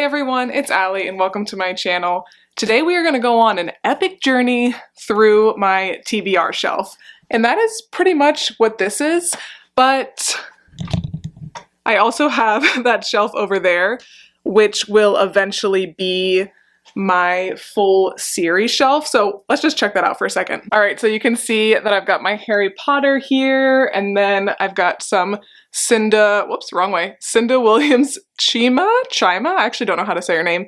Hey everyone, it's Allie and welcome to my channel. Today we are going to go on an epic journey through my TBR shelf. And that is pretty much what this is, but I also have that shelf over there, which will eventually be my full series shelf. So let's just check that out for a second. All right, so you can see that I've got my Harry Potter here, and then I've got some Cinda Williams Chima? I actually don't know how to say her name.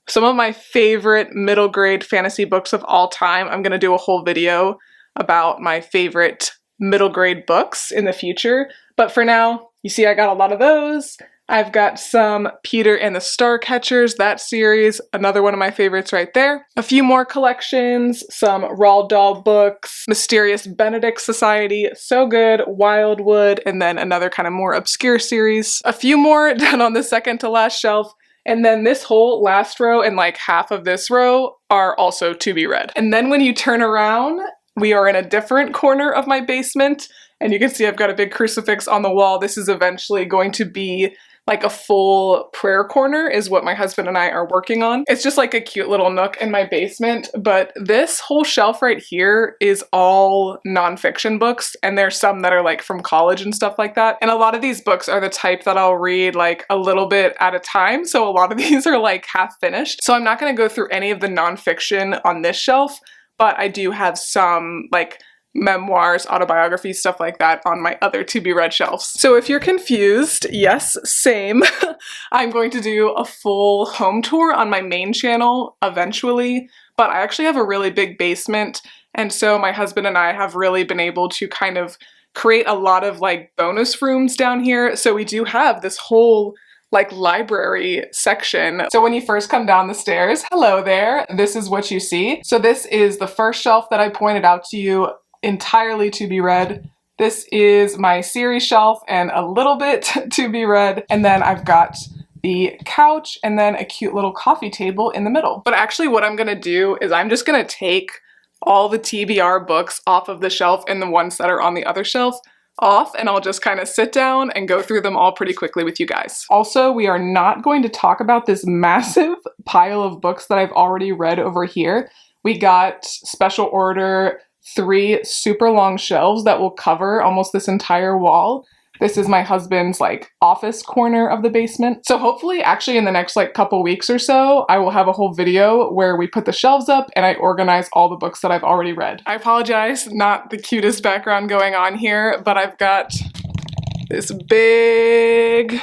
Some of my favorite middle grade fantasy books of all time. I'm gonna do a whole video about my favorite middle grade books in the future. But for now, you see I got a lot of those. I've got some Peter and the Starcatchers, that series, another one of my favorites right there. A few more collections, some Roald Dahl books, Mysterious Benedict Society, So Good, Wildwood, and then another kind of more obscure series. A few more down on the second to last shelf, and then this whole last row and like half of this row are also to be read. And then when you turn around, we are in a different corner of my basement, and you can see I've got a big crucifix on the wall. This is eventually going to be like a full prayer corner is what my husband and I are working on. It's just like a cute little nook in my basement, but this whole shelf right here is all nonfiction books, and there's some that are like from college and stuff like that. And a lot of these books are the type that I'll read like a little bit at a time, so a lot of these are like half finished. So I'm not gonna go through any of the nonfiction on this shelf, but I do have some like memoirs, autobiographies, stuff like that on my other to be read shelves. So if you're confused, yes, same. I'm going to do a full home tour on my main channel eventually, but I actually have a really big basement, and so my husband and I have really been able to kind of create a lot of like bonus rooms down here. So we do have this whole like library section. So when you first come down the stairs, hello there, this is what you see. So this is the first shelf that I pointed out to you, entirely to be read. This is my series shelf and a little bit to be read. And then I've got the couch and then a cute little coffee table in the middle. But actually what I'm gonna do is I'm just gonna take all the TBR books off of the shelf and the ones that are on the other shelf off, and I'll just kind of sit down and go through them all pretty quickly with you guys. Also, we are not going to talk about this massive pile of books that I've already read over here. We got special order 3 super long shelves that will cover almost this entire wall. This is my husband's like office corner of the basement. So hopefully actually in the next like couple weeks or so, I will have a whole video where we put the shelves up and I organize all the books that I've already read. I apologize, not the cutest background going on here, but I've got this big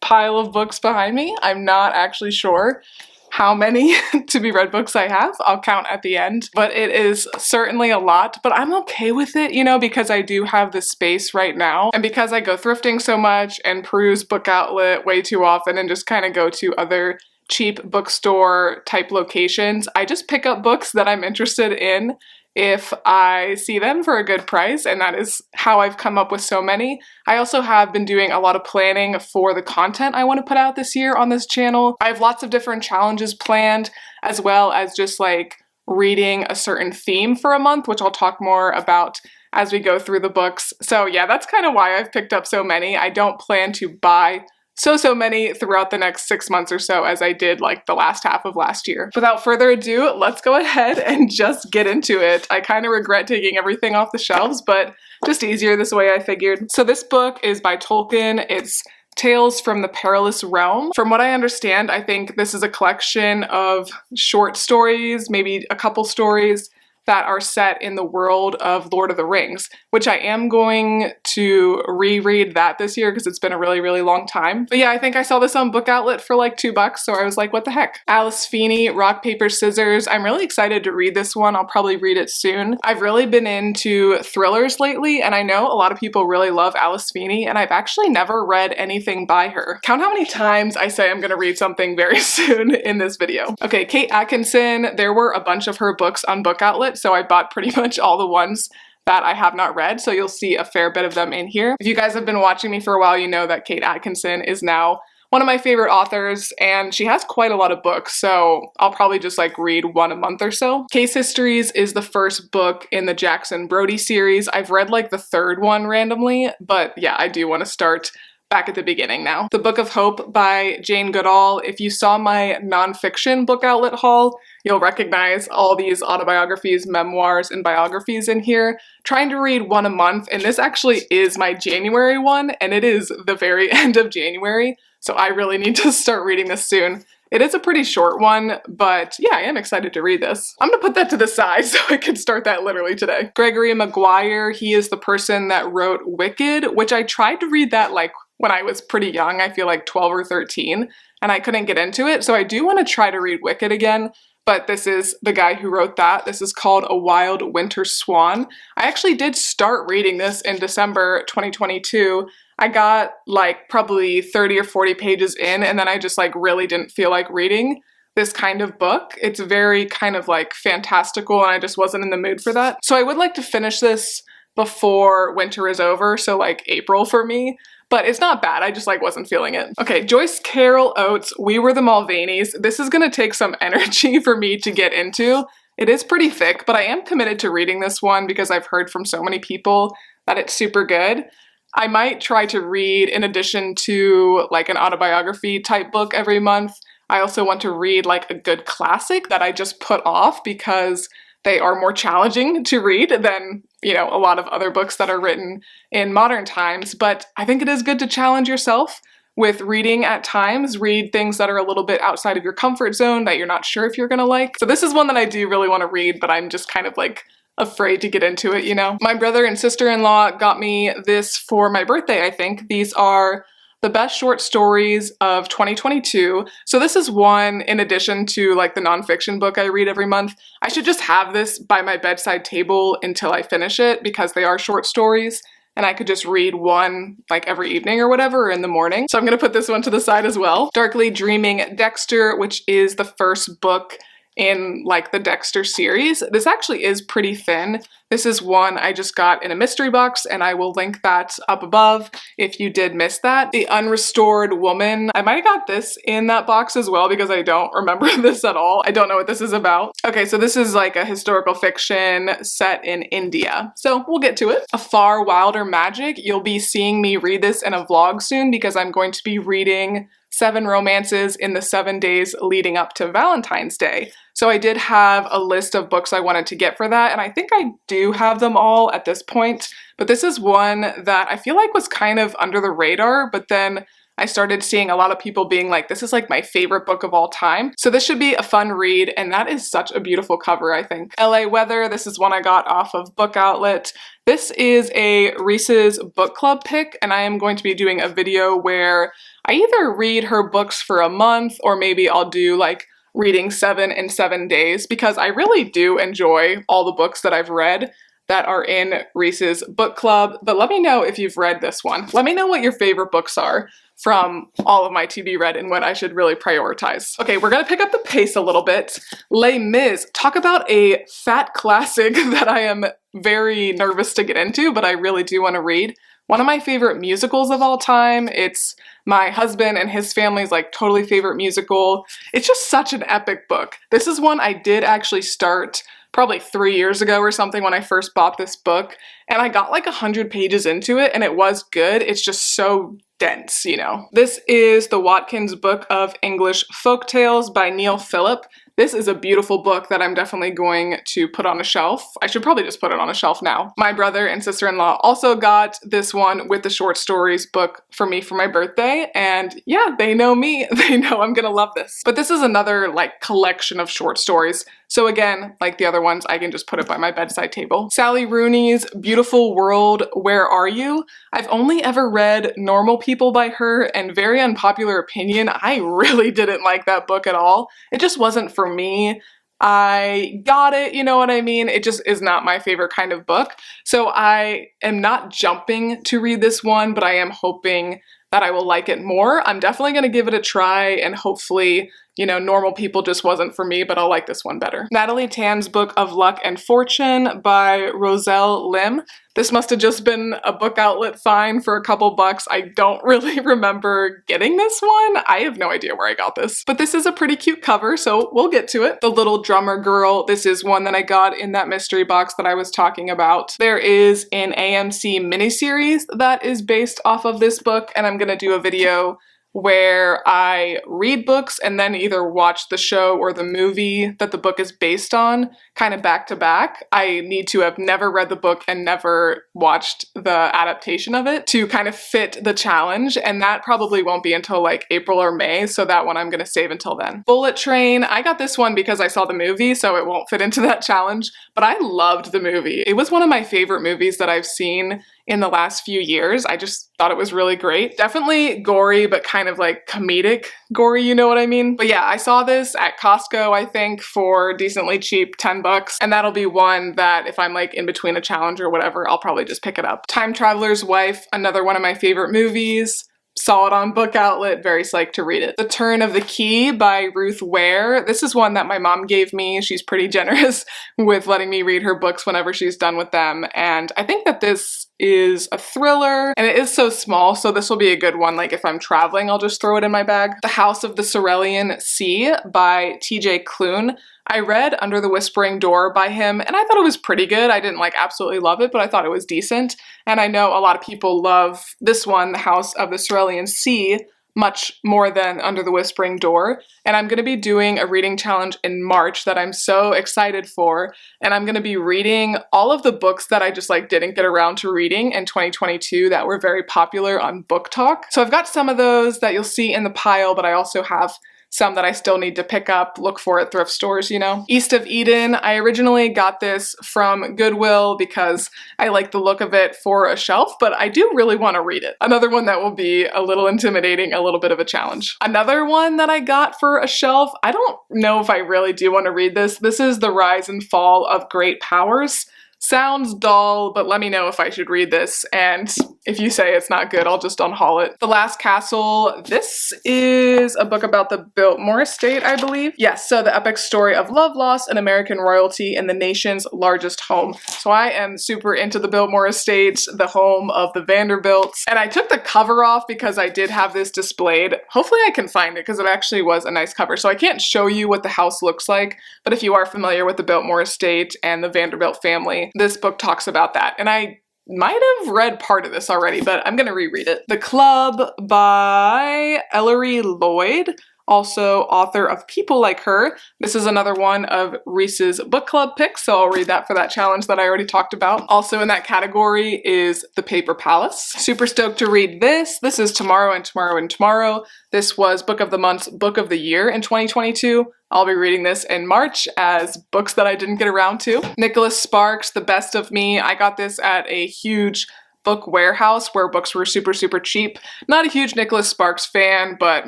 pile of books behind me. I'm not actually sure how many to be read books I have. I'll count at the end, but it is certainly a lot, but I'm okay with it, you know, because I do have the space right now, and because I go thrifting so much and peruse Book Outlet way too often and just kind of go to other cheap bookstore type locations, I just pick up books that I'm interested in if I see them for a good price, and that is how I've come up with so many. I also have been doing a lot of planning for the content I want to put out this year on this channel. I have lots of different challenges planned, as well as just like reading a certain theme for a month, which I'll talk more about as we go through the books. So yeah, that's kind of why I've picked up so many. I don't plan to buy so many throughout the next 6 months or so as I did like the last half of last year. Without further ado, let's go ahead and just get into it. I kind of regret taking everything off the shelves, but just easier this way I figured. So this book is by Tolkien. It's Tales from the Perilous Realm. From what I understand, I think this is a collection of short stories, maybe a couple stories that are set in the world of Lord of the Rings, which I am going to reread that this year because it's been a really, really long time. But yeah, I think I saw this on Book Outlet for like $2, so I was like, what the heck? Alice Feeney, Rock, Paper, Scissors. I'm really excited to read this one. I'll probably read it soon. I've really been into thrillers lately, and I know a lot of people really love Alice Feeney, and I've actually never read anything by her. Count how many times I say I'm gonna read something very soon in this video. Okay, Kate Atkinson, there were a bunch of her books on Book Outlet, so I bought pretty much all the ones that I have not read, so you'll see a fair bit of them in here. If you guys have been watching me for a while, you know that Kate Atkinson is now one of my favorite authors, and she has quite a lot of books, so I'll probably just like read one a month or so. Case Histories is the first book in the Jackson Brodie series. I've read like the third one randomly, but yeah, I do want to start back at the beginning now. The Book of Hope by Jane Goodall. If you saw my nonfiction book outlet haul, you'll recognize all these autobiographies, memoirs, and biographies in here. Trying to read one a month, and this actually is my January one, and it is the very end of January, so I really need to start reading this soon. It is a pretty short one, but yeah, I am excited to read this. I'm gonna put that to the side so I can start that literally today. Gregory Maguire, he is the person that wrote Wicked, which I tried to read that like when I was pretty young, I feel like 12 or 13, and I couldn't get into it, so I do want to try to read Wicked again, but this is the guy who wrote that. This is called A Wild Winter Swan. I actually did start reading this in December 2022. I got like probably 30 or 40 pages in, and then I just like really didn't feel like reading this kind of book. It's very kind of like fantastical, and I just wasn't in the mood for that. So I would like to finish this before winter is over, so like April for me. But it's not bad, I just like wasn't feeling it. Okay, Joyce Carol Oates, We Were the Mulvaneys. This is gonna take some energy for me to get into. It is pretty thick, but I am committed to reading this one because I've heard from so many people that it's super good. I might try to read in addition to like an autobiography type book every month. I also want to read like a good classic that I just put off because they are more challenging to read than, you know, a lot of other books that are written in modern times. But I think it is good to challenge yourself with reading at times. Read things that are a little bit outside of your comfort zone that you're not sure if you're gonna like. So this is one that I do really want to read, but I'm just kind of like afraid to get into it, you know? My brother and sister-in-law got me this for my birthday, I think. These are the best short stories of 2022. So this is one in addition to like the nonfiction book I read every month. I should just have this by my bedside table until I finish it because they are short stories and I could just read one like every evening or whatever or in the morning. So I'm gonna put this one to the side as well. Darkly Dreaming Dexter, which is the first book in like the Dexter series. This actually is pretty thin. This is one I just got in a mystery box, and I will link that up above if you did miss that. The Unrestored Woman. I might have got this in that box as well because I don't remember this at all. I don't know what this is about. Okay, so this is like a historical fiction set in India. So we'll get to it. A Far Wilder Magic. You'll be seeing me read this in a vlog soon because I'm going to be reading 7 romances in the 7 days leading up to Valentine's Day. So I did have a list of books I wanted to get for that, and I think I do have them all at this point, but this is one that I feel like was kind of under the radar, but then I started seeing a lot of people being like, this is like my favorite book of all time. So this should be a fun read, and that is such a beautiful cover, I think. LA Weather, this is one I got off of Book Outlet. This is a Reese's book club pick, and I am going to be doing a video where I either read her books for a month, or maybe I'll do like reading 7 in 7 days, because I really do enjoy all the books that I've read that are in Reese's book club. But let me know if you've read this one. Let me know what your favorite books are from all of my to-be read and what I should really prioritize. Okay, we're gonna pick up the pace a little bit. Les Mis, talk about a fat classic that I am very nervous to get into, but I really do want to read. One of my favorite musicals of all time. It's my husband and his family's like totally favorite musical. It's just such an epic book. This is one I did actually start probably 3 years ago or something when I first bought this book, and I got like 100 pages into it and it was good. It's just so dense, you know. This is the Watkins Book of English Folktales by Neil Phillip. This is a beautiful book that I'm definitely going to put on a shelf. I should probably just put it on a shelf now. My brother and sister-in-law also got this one with the short stories book for me for my birthday, and yeah, they know me. They know I'm gonna love this. But this is another like collection of short stories. So again, like the other ones, I can just put it by my bedside table. Sally Rooney's Beautiful World, Where Are You? I've only ever read Normal People by her, and very unpopular opinion, I really didn't like that book at all. It just wasn't for me. I got it, you know what I mean? It just is not my favorite kind of book. So I am not jumping to read this one, but I am hoping that I will like it more. I'm definitely gonna give it a try and hopefully, you know, Normal People just wasn't for me, but I'll like this one better. Natalie Tan's Book of Luck and Fortune by Roselle Lim. This must have just been a book outlet find for a couple bucks. I don't really remember getting this one. I have no idea where I got this. But this is a pretty cute cover, so we'll get to it. The Little Drummer Girl. This is one that I got in that mystery box that I was talking about. There is an AMC miniseries that is based off of this book, and I'm gonna do a video where I read books and then either watch the show or the movie that the book is based on, kind of back to back. I need to have never read the book and never watched the adaptation of it to kind of fit the challenge, and that probably won't be until like April or May, so that one I'm gonna save until then. Bullet Train, I got this one because I saw the movie, so it won't fit into that challenge, but I loved the movie. It was one of my favorite movies that I've seen in the last few years. I just thought it was really great. Definitely gory, but kind of like comedic gory, you know what I mean? But yeah, I saw this at Costco, I think, for decently cheap, 10 bucks. And that'll be one that if I'm like in between a challenge or whatever, I'll probably just pick it up. Time Traveler's Wife, another one of my favorite movies. Saw it on Book Outlet, very psyched to read it. The Turn of the Key by Ruth Ware. This is one that my mom gave me. She's pretty generous with letting me read her books whenever she's done with them. And I think that this is a thriller, and it is so small, so this will be a good one. Like if I'm traveling, I'll just throw it in my bag. The House of the Cerulean Sea by TJ Klune. I read Under the Whispering Door by him, and I thought it was pretty good. I didn't like absolutely love it, but I thought it was decent. And I know a lot of people love this one, The House of the Cerulean Sea, much more than Under the Whispering Door. And I'm gonna be doing a reading challenge in March that I'm so excited for. And I'm gonna be reading all of the books that I just like didn't get around to reading in 2022 that were very popular on Book Talk. So I've got some of those that you'll see in the pile, but I also have some that I still need to pick up, look for at thrift stores, you know. East of Eden, I originally got this from Goodwill because I like the look of it for a shelf, but I do really want to read it. Another one that will be a little intimidating, a little bit of a challenge. Another one that I got for a shelf, I don't know if I really do want to read this. This is The Rise and Fall of Great Powers. Sounds dull, but let me know if I should read this, and if you say it's not good, I'll just unhaul it. The Last Castle, this is a book about the Biltmore estate, I believe. Yes, so the epic story of love, loss, and American royalty in the nation's largest home. So I am super into the Biltmore estate, the home of the Vanderbilts, and I took the cover off because I did have this displayed. Hopefully I can find it because it actually was a nice cover. So I can't show you what the house looks like, but if you are familiar with the Biltmore estate and the Vanderbilt family, this book talks about that, and I might have read part of this already, but I'm gonna reread it. The Club by Ellery Lloyd, also author of People Like Her. This is another one of Reese's book club picks, so I'll read that for that challenge that I already talked about. Also in that category is The Paper Palace. Super stoked to read this. This is Tomorrow and Tomorrow and Tomorrow. This was Book of the Month's Book of the Year in 2022. I'll be reading this in March as books that I didn't get around to. Nicholas Sparks, The Best of Me. I got this at a huge book warehouse where books were super, super cheap. Not a huge Nicholas Sparks fan, but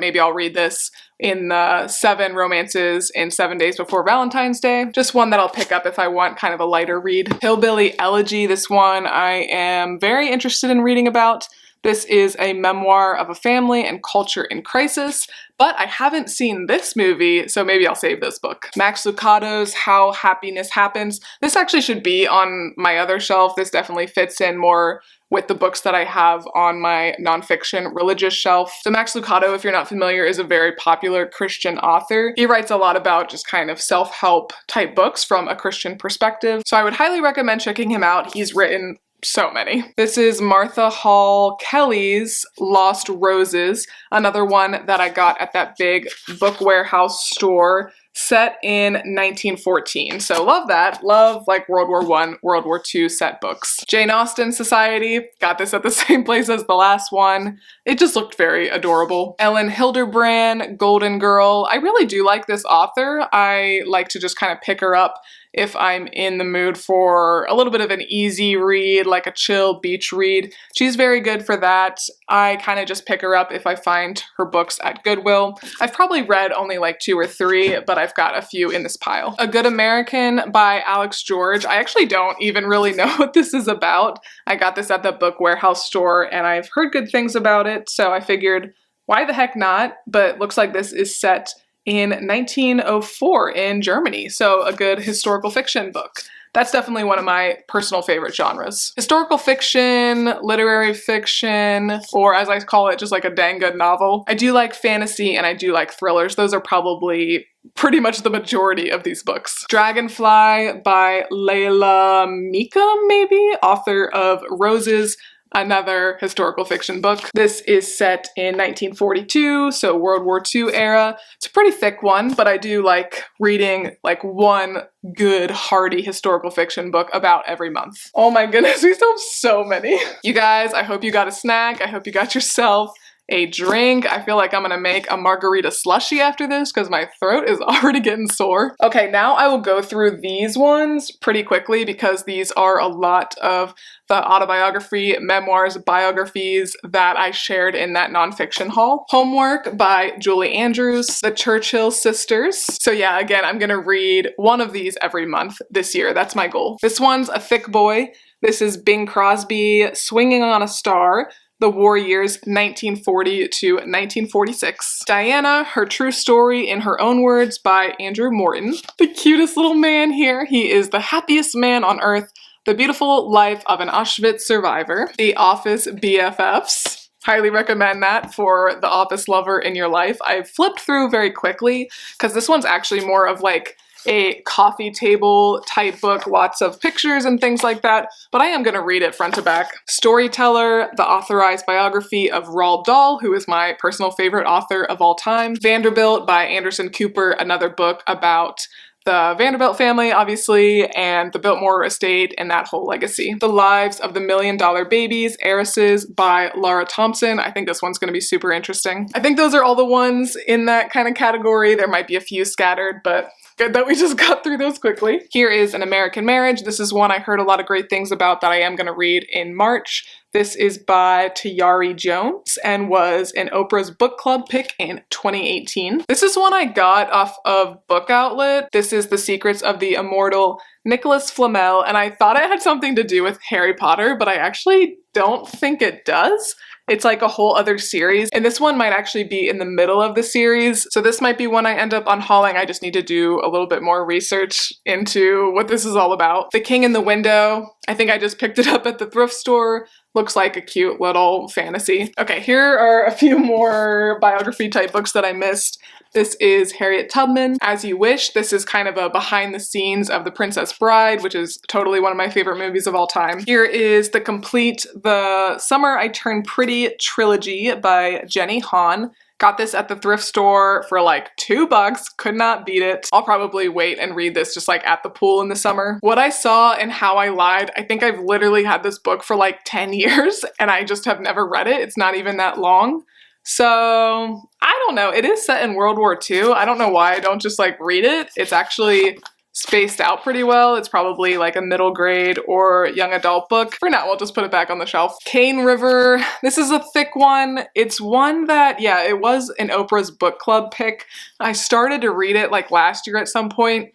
maybe I'll read this in the 7 romances in 7 days before Valentine's Day. Just one that I'll pick up if I want kind of a lighter read. Hillbilly Elegy, this one I am very interested in reading about. This is a memoir of a family and culture in crisis, but I haven't seen this movie, so maybe I'll save this book. Max Lucado's How Happiness Happens. This actually should be on my other shelf. This definitely fits in more with the books that I have on my nonfiction religious shelf. So Max Lucado, if you're not familiar, is a very popular Christian author. He writes a lot about just kind of self-help type books from a Christian perspective. So I would highly recommend checking him out. He's written so many. This is Martha Hall Kelly's Lost Roses, another one that I got at that big book warehouse store, set in 1914. So love that. Love like World War I, World War II set books. Jane Austen Society, got this at the same place as the last one. It just looked very adorable. Ellen Hilderbrand, Golden Girl. I really do like this author. I like to just kind of pick her up if I'm in the mood for a little bit of an easy read, like a chill beach read. She's very good for that. I kind of just pick her up if I find her books at Goodwill. I've probably read only like 2 or 3, but I've got a few in this pile. A Good American by Alex George. I actually don't even really know what this is about. I got this at the book warehouse store and I've heard good things about it, so I figured, why the heck not? But it looks like this is set in 1904 in Germany. So a good historical fiction book. That's definitely one of my personal favorite genres. Historical fiction, literary fiction, or as I call it, just like a dang good novel. I do like fantasy and I do like thrillers. Those are probably pretty much the majority of these books. Dragonfly by Layla Mika, maybe? Author of Roses, another historical fiction book. This is set in 1942, so World War II era. It's a pretty thick one, but I do like reading like one good, hearty historical fiction book about every month. Oh my goodness, we still have so many. You guys, I hope you got a snack. I hope you got yourself a drink. I feel like I'm gonna make a margarita slushie after this because my throat is already getting sore. Okay, now I will go through these ones pretty quickly because these are a lot of the autobiography, memoirs, biographies that I shared in that nonfiction haul. Homework by Julie Andrews, The Churchill Sisters. So yeah, again, I'm gonna read one of these every month this year. That's my goal. This one's a thick boy. This is Bing Crosby, Swinging on a Star, the war years 1940 to 1946. Diana, Her True Story in Her Own Words by Andrew Morton. The cutest little man here. He is the happiest man on earth. The Beautiful Life of an Auschwitz Survivor. The Office BFFs. Highly recommend that for the office lover in your life. I flipped through very quickly because this one's actually more of like a coffee table type book, lots of pictures and things like that, but I am going to read it front to back. Storyteller, the authorized biography of Roald Dahl, who is my personal favorite author of all time. Vanderbilt by Anderson Cooper, another book about the Vanderbilt family, obviously, and the Biltmore estate and that whole legacy. The Lives of the $1 Million Babies, Heiresses by Laura Thompson. I think this one's going to be super interesting. I think those are all the ones in that kind of category. There might be a few scattered, but good that we just got through those quickly. Here is An American Marriage. This is one I heard a lot of great things about that I am going to read in March. This is by Tayari Jones and was an Oprah's book club pick in 2018. This is one I got off of Book Outlet. This is The Secrets of the Immortal Nicholas Flamel, and I thought it had something to do with Harry Potter, but I actually don't think it does. It's like a whole other series, and this one might actually be in the middle of the series, so this might be one I end up unhauling. I just need to do a little bit more research into what this is all about. The King in the Window. I think I just picked it up at the thrift store. Looks like a cute little fantasy. Okay, here are a few more biography type books that I missed. This is Harriet Tubman, As You Wish. This is kind of a behind the scenes of The Princess Bride, which is totally one of my favorite movies of all time. Here is the complete The Summer I Turned Pretty trilogy by Jenny Han. Got this at the thrift store for like $2, could not beat it. I'll probably wait and read this just like at the pool in the summer. What I Saw and How I Lied. I think I've literally had this book for like 10 years and I just have never read it. It's not even that long. So I don't know. It is set in World War II. I don't know why I don't just like read it. It's actually spaced out pretty well. It's probably like a middle grade or young adult book. For now, we'll just put it back on the shelf. Cane River. This is a thick one. It's one that, yeah, it was an Oprah's book club pick. I started to read it like last year at some point,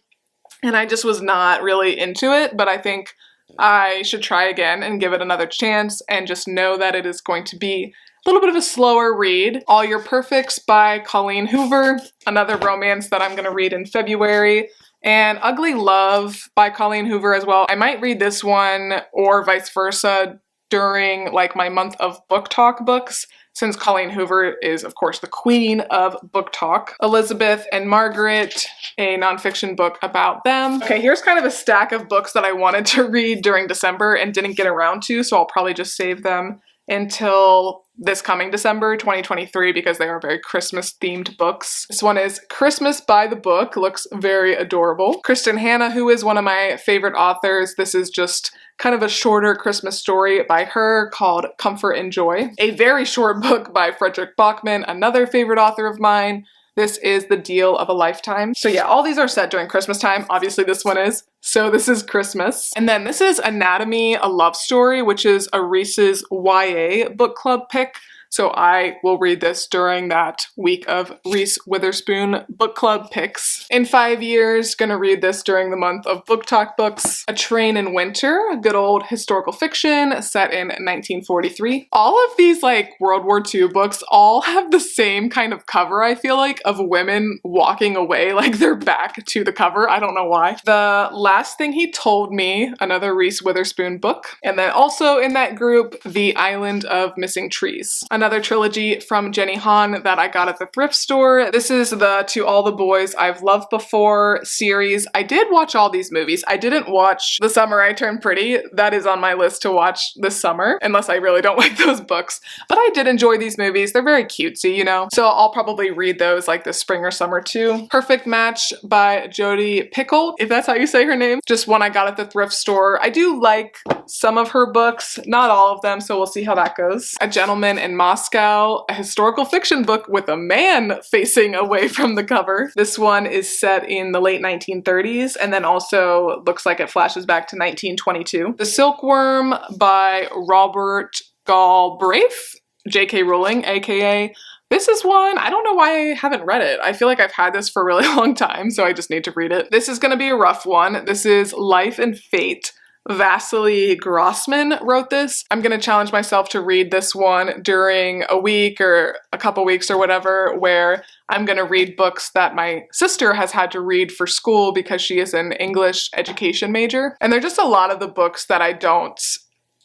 and I just was not really into it, but I think I should try again and give it another chance and just know that it is going to be a little bit of a slower read. All Your Perfects by Colleen Hoover, another romance that I'm going to read in February. And Ugly Love by Colleen Hoover as well. I might read this one or vice versa during like my month of book talk books, since Colleen Hoover is of course the queen of book talk. Elizabeth and Margaret, a nonfiction book about them. Okay, here's kind of a stack of books that I wanted to read during December and didn't get around to, so I'll probably just save them until this coming December 2023 because they are very Christmas themed books. This one is Christmas by the Book. Looks very adorable. Kristen Hanna, who is one of my favorite authors. This is just kind of a shorter Christmas story by her called Comfort and Joy. A very short book by Frederick Bachman, another favorite author of mine. This is The Deal of a Lifetime. So yeah, all these are set during Christmas time. Obviously this one is. So this is Christmas. And then this is Anatomy, a Love Story, which is a Reese's YA book club pick. so I will read this during that week of Reese Witherspoon book club picks. In 5 years, gonna read this during the month of Book Talk books. A Train in Winter, a good old historical fiction set in 1943. All of these like World War II books all have the same kind of cover, I feel like, of women walking away, like their back to the cover. I don't know why. The Last Thing He Told Me, another Reese Witherspoon book. And then also in that group, The Island of Missing Trees, another trilogy from Jenny Han that I got at the thrift store. This is the To All the Boys I've Loved Before series. I did watch all these movies. I didn't watch The Summer I Turned Pretty. That is on my list to watch this summer, unless I really don't like those books. But I did enjoy these movies. They're very cutesy, you know? So I'll probably read those like this spring or summer too. Perfect Match by Jodi Picoult, if that's how you say her name. Just one I got at the thrift store. I do like some of her books, not all of them, so we'll see how that goes. A Gentleman in Moscow, a historical fiction book with a man facing away from the cover. This one is set in the late 1930s and then also looks like it flashes back to 1922. The Silkworm by Robert Galbraith, J.K. Rowling, aka this is one, I don't know why I haven't read it. I feel like I've had this for a really long time, so I just need to read it. This is gonna be a rough one. This is Life and Fate. Vasily Grossman wrote this. I'm gonna challenge myself to read this one during a week or a couple weeks or whatever, where I'm gonna read books that my sister has had to read for school because she is an English education major. And they're just a lot of the books that I don't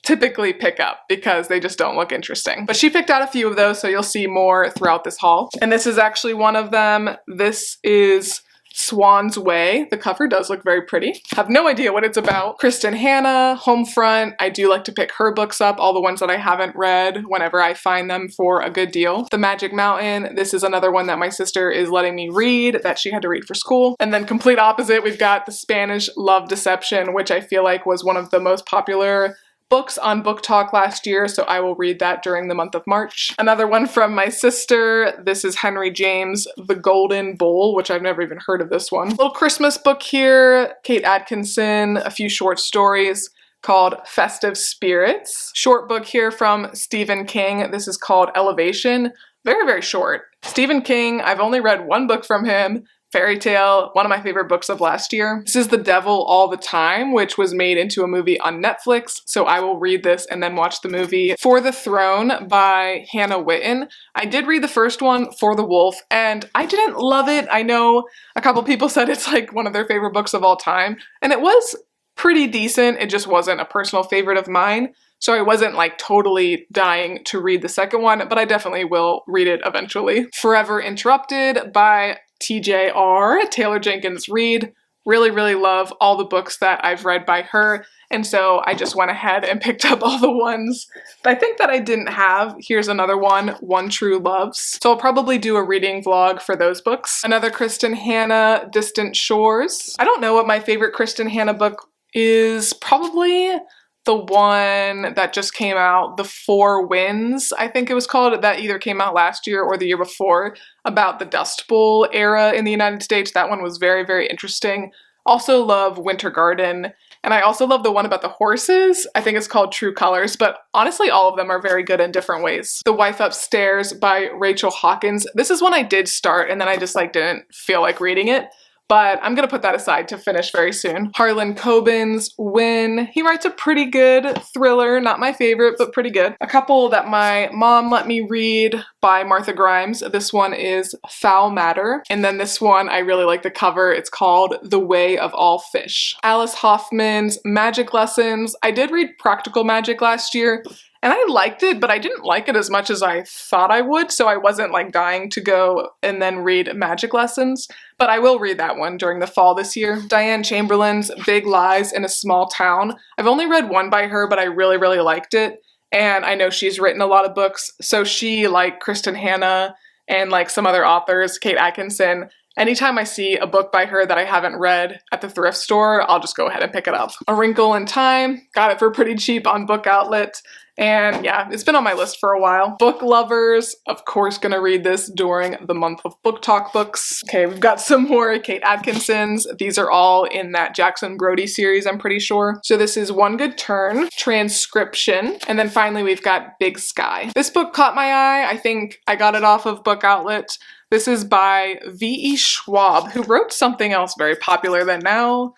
typically pick up because they just don't look interesting. But she picked out a few of those, so you'll see more throughout this haul. And this is actually one of them. This is Swan's Way. The cover does look very pretty. Have no idea what it's about. Kristen Hanna, Homefront. I do like to pick her books up, all the ones that I haven't read, whenever I find them for a good deal. The Magic Mountain. This is another one that my sister is letting me read that she had to read for school. And then complete opposite, we've got The Spanish Love Deception, which I feel like was one of the most popular books on Book Talk last year, so I will read that during the month of March. Another one from my sister. This is Henry James, The Golden Bowl, which I've never even heard of this one. Little Christmas book here. Kate Atkinson, a few short stories called Festive Spirits. Short book here from Stephen King. This is called Elevation. Very, very short. Stephen King, I've only read one book from him. Fairy Tale, one of my favorite books of last year. This is The Devil All the Time, which was made into a movie on Netflix, so I will read this and then watch the movie. For the Throne by Hannah Witten. I did read the first one, For the Wolf, and I didn't love it. I know a couple people said it's like one of their favorite books of all time, and it was pretty decent. It just wasn't a personal favorite of mine. So I wasn't like totally dying to read the second one, but I definitely will read it eventually. Forever Interrupted by TJR, Taylor Jenkins Reid. Really, really love all the books that I've read by her. And so I just went ahead and picked up all the ones I think that I didn't have. Here's another one, One True Loves. So I'll probably do a reading vlog for those books. Another Kristen Hanna, Distant Shores. I don't know what my favorite Kristen Hanna book is. Probably the one that just came out, The Four Winds, I think it was called, that either came out last year or the year before, about the Dust Bowl era in the United States. That one was very, very interesting. Also love Winter Garden, and I also love the one about the horses. I think it's called True Colors, but honestly all of them are very good in different ways. The Wife Upstairs by Rachel Hawkins. This is one I did start and then I just like didn't feel like reading it. But I'm gonna put that aside to finish very soon. Harlan Coben's Win. He writes a pretty good thriller, not my favorite, but pretty good. A couple that my mom let me read by Martha Grimes. This one is Foul Matter. And then this one, I really like the cover. It's called The Way of All Fish. Alice Hoffman's Magic Lessons. I did read Practical Magic last year, and I liked it, but I didn't like it as much as I thought I would, so I wasn't like dying to go and then read Magic Lessons, but I will read that one during the fall this year. Diane Chamberlain's Big Lies in a Small Town. I've only read one by her, but I really, really liked it, and I know she's written a lot of books, so she, like Kristen Hanna and like some other authors, Kate Atkinson, anytime I see a book by her that I haven't read at the thrift store, I'll just go ahead and pick it up. A Wrinkle in Time, got it for pretty cheap on Book Outlet. And yeah, it's been on my list for a while. Book lovers, of course, gonna read this during the month of book talk books. Okay, we've got some more Kate Atkinson's. These are all in that Jackson Brodie series, I'm pretty sure. So this is One Good Turn, Transcription, and then finally we've got Big Sky. This book caught my eye. I think I got it off of Book Outlet. This is by V.E. Schwab, who wrote something else very popular that now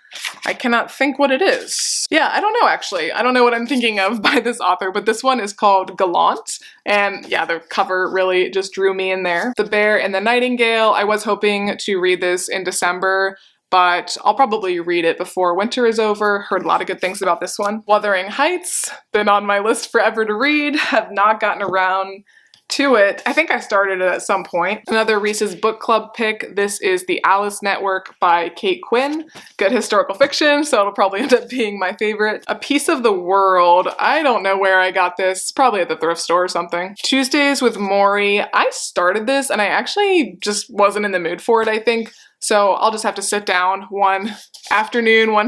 I cannot think what it is. Yeah, I don't know actually. I don't know what I'm thinking of by this author, but this one is called Gallant. And yeah, the cover really just drew me in there. The Bear and the Nightingale. I was hoping to read this in December, but I'll probably read it before winter is over. Heard a lot of good things about this one. Wuthering Heights, been on my list forever to read, have not gotten around to it. I think I started it at some point. Another Reese's Book Club pick. This is The Alice Network by Kate Quinn. Good historical fiction, so it'll probably end up being my favorite. A Piece of the World. I don't know where I got this. Probably at the thrift store or something. Tuesdays with Maury. I started this and I actually just wasn't in the mood for it, I think. So I'll just have to sit down one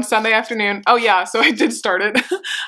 Sunday afternoon. Oh yeah, so I did start it.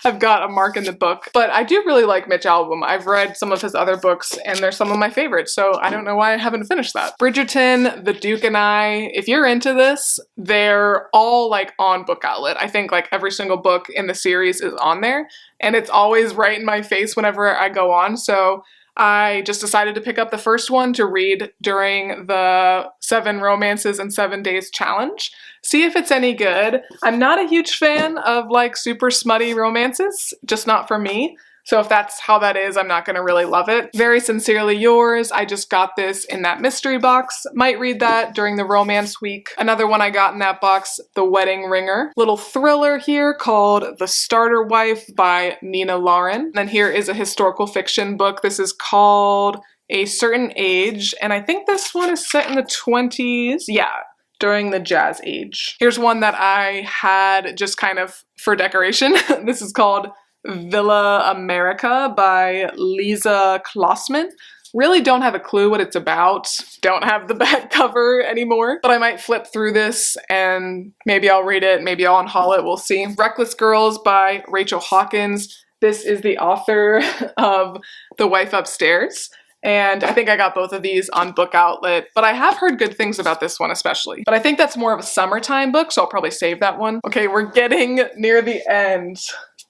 I've got a mark in the book. But I do really like Mitch Albom. I've read some of his other books and they're some of my favorites, so I don't know why I haven't finished that. Bridgerton, The Duke and I. If you're into this, they're all like on Book Outlet. I think like every single book in the series is on there, and it's always right in my face whenever I go on, so I just decided to pick up the first one to read during the 7 Romances in 7 Days challenge. See if it's any good. I'm not a huge fan of like super smutty romances, just not for me. So if that's how that is, I'm not gonna really love it. Very Sincerely Yours. I just got this in that mystery box. Might read that during the romance week. Another one I got in that box, The Wedding Ringer. Little thriller here called The Starter Wife by Nina Lauren. Then here is a historical fiction book. This is called A Certain Age, and I think this one is set in the 20s. Yeah, during the Jazz Age. Here's one that I had just kind of for decoration. This is called Villa America by Lisa Klossman. Really don't have a clue what it's about. Don't have the back cover anymore, but I might flip through this and maybe I'll read it, maybe I'll unhaul it, we'll see. Reckless Girls by Rachel Hawkins. This is the author of The Wife Upstairs. And I think I got both of these on Book Outlet, but I have heard good things about this one especially. But I think that's more of a summertime book, so I'll probably save that one. Okay, we're getting near the end.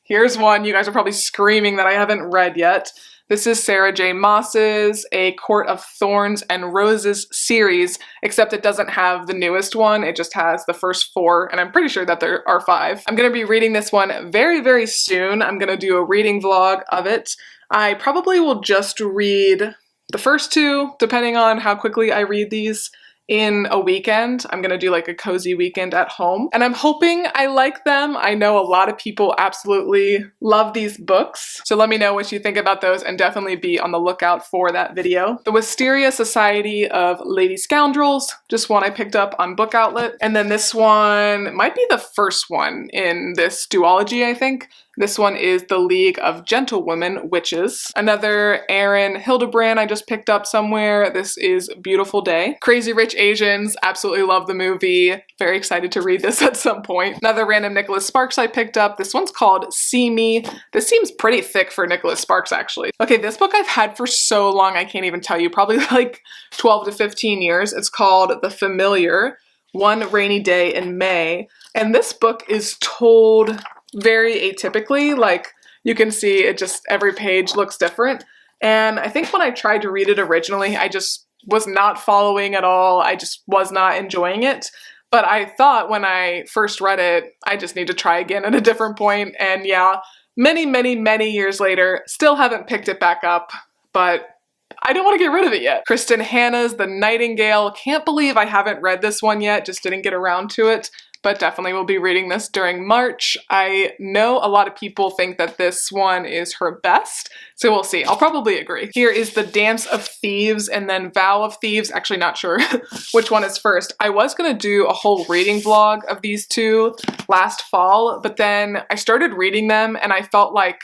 Here's one you guys are probably screaming that I haven't read yet. This is Sarah J. Maas's A Court of Thorns and Roses series, except it doesn't have the newest one. It just has the first 4, and I'm pretty sure that there are 5. I'm gonna be reading this one very, very soon. I'm gonna do a reading vlog of it. I probably will just read the first 2, depending on how quickly I read these, in a weekend. I'm gonna do like a cozy weekend at home, and I'm hoping I like them. I know a lot of people absolutely love these books, so let me know what you think about those and definitely be on the lookout for that video. The Wisteria Society of Lady Scoundrels, just one I picked up on Book Outlet, and then this one might be the first one in this duology, I think. This one is The League of Gentlewomen Witches. Another Erin Hildebrand I just picked up somewhere. This is Beautiful Day. Crazy Rich Asians, absolutely love the movie. Very excited to read this at some point. Another random Nicholas Sparks I picked up. This one's called See Me. This seems pretty thick for Nicholas Sparks actually. Okay, this book I've had for so long I can't even tell you, probably like 12 to 15 years. It's called The Familiar, One Rainy Day in May. And this book is told very atypically. Like you can see it just, every page looks different. And I think when I tried to read it originally, I just was not following at all. I just was not enjoying it. But I thought when I first read it, I just need to try again at a different point. And yeah, many, many, many years later, still haven't picked it back up, but I don't want to get rid of it yet. Kristen Hanna's The Nightingale. Can't believe I haven't read this one yet, just didn't get around to it. But definitely will be reading this during March. I know a lot of people think that this one is her best, so we'll see. I'll probably agree. Here is The Dance of Thieves and then Vow of Thieves. Actually not sure which one is first. I was gonna do a whole reading vlog of these 2 last fall, but then I started reading them and I felt like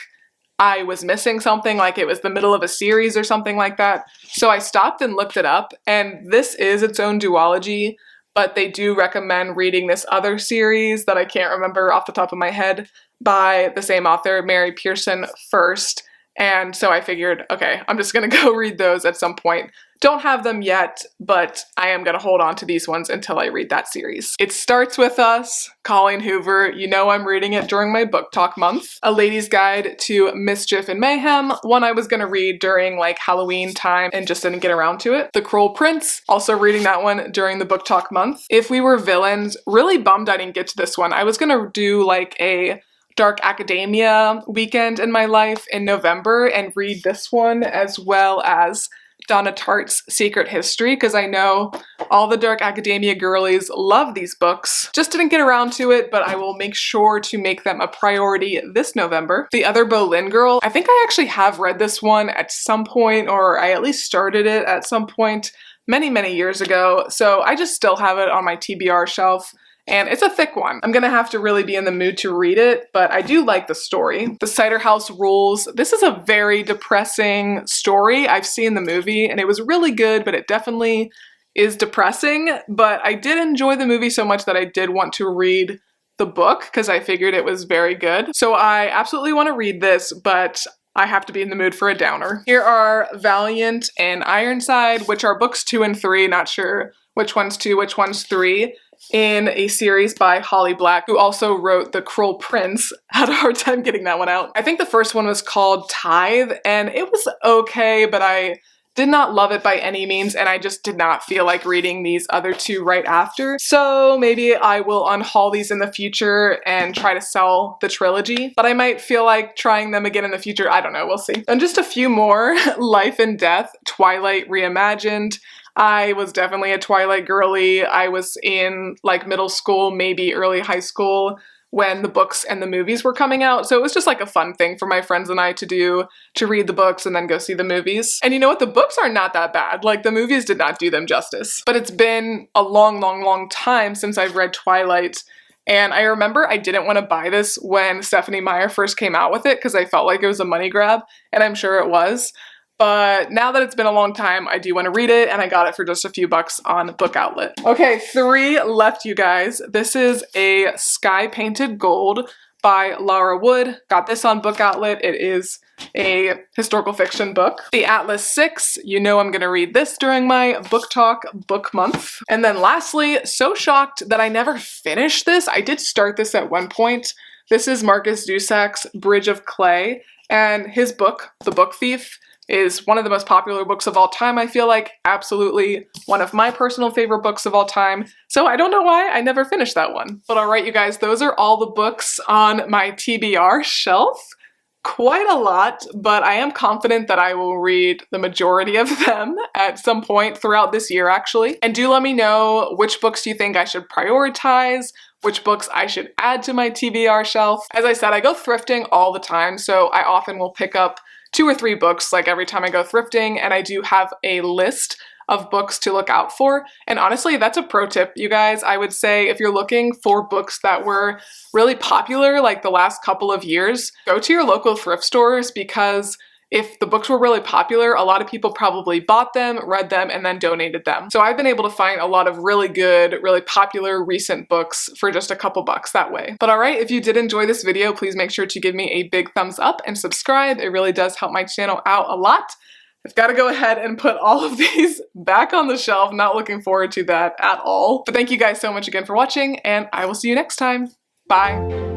I was missing something, like it was the middle of a series or something like that. So I stopped and looked it up, and this is its own duology, but they do recommend reading this other series that I can't remember off the top of my head by the same author, Mary Pearson, first. And so I figured, okay, I'm just gonna go read those at some point. Don't have them yet, but I am gonna hold on to these ones until I read that series. It starts with us, Colleen Hoover. You know I'm reading it during my book talk month. A Lady's Guide to Mischief and Mayhem, one I was gonna read during like Halloween time and just didn't get around to it. The Cruel Prince, also reading that one during the book talk month. If We Were Villains, really bummed I didn't get to this one. I was gonna do like a dark academia weekend in my life in November and read this one as well as Donna Tartt's Secret History, because I know all the dark academia girlies love these books. Just didn't get around to it, but I will make sure to make them a priority this November. The Other Boleyn Girl, I think I actually have read this one at some point, or I at least started it at some point many, many years ago, so I just still have it on my TBR shelf. And it's a thick one. I'm gonna have to really be in the mood to read it, but I do like the story. The Cider House Rules. This is a very depressing story. I've seen the movie and it was really good, but it definitely is depressing. But I did enjoy the movie so much that I did want to read the book because I figured it was very good. So I absolutely want to read this, but I have to be in the mood for a downer. Here are Valiant and Ironside, which are books 2 and 3, not sure which one's 2, which one's 3, in a series by Holly Black, who also wrote The Cruel Prince. Had a hard time getting that one out. I think the first one was called Tithe, and it was okay, but I did not love it by any means, and I just did not feel like reading these other 2 right after. So maybe I will unhaul these in the future and try to sell the trilogy, but I might feel like trying them again in the future. I don't know, we'll see. And just a few more. Life and Death, Twilight Reimagined. I was definitely a Twilight girly. I was in like middle school, maybe early high school, when the books and the movies were coming out. So it was just like a fun thing for my friends and I to do, to read the books and then go see the movies. And you know what? The books are not that bad. Like the movies did not do them justice. But it's been a long, long, long time since I've read Twilight. And I remember I didn't want to buy this when Stephenie Meyer first came out with it because I felt like it was a money grab, and I'm sure it was. But now that it's been a long time, I do want to read it, and I got it for just a few bucks on Book Outlet. Okay, 3 left, you guys. This is a Sky Painted Gold by Laura Wood. Got this on Book Outlet. It is a historical fiction book. The Atlas 6, you know I'm gonna read this during my book talk book month. And then lastly, so shocked that I never finished this. I did start this at one point. This is Marcus Dusak's Bridge of Clay, and his book, The Book Thief, is one of the most popular books of all time, I feel like. Absolutely one of my personal favorite books of all time. So I don't know why I never finished that one. But alright, you guys, those are all the books on my TBR shelf. Quite a lot, but I am confident that I will read the majority of them at some point throughout this year, actually. And do let me know which books you think I should prioritize, which books I should add to my TBR shelf. As I said, I go thrifting all the time, so I often will pick up 2 or 3 books like every time I go thrifting, and I do have a list of books to look out for. And honestly, that's a pro tip, you guys. I would say if you're looking for books that were really popular like the last couple of years, go to your local thrift stores, because if the books were really popular, a lot of people probably bought them, read them, and then donated them. So I've been able to find a lot of really good, really popular recent books for just a couple bucks that way. But alright, if you did enjoy this video, please make sure to give me a big thumbs up and subscribe. It really does help my channel out a lot. I've got to go ahead and put all of these back on the shelf. Not looking forward to that at all. But thank you guys so much again for watching, and I will see you next time. Bye.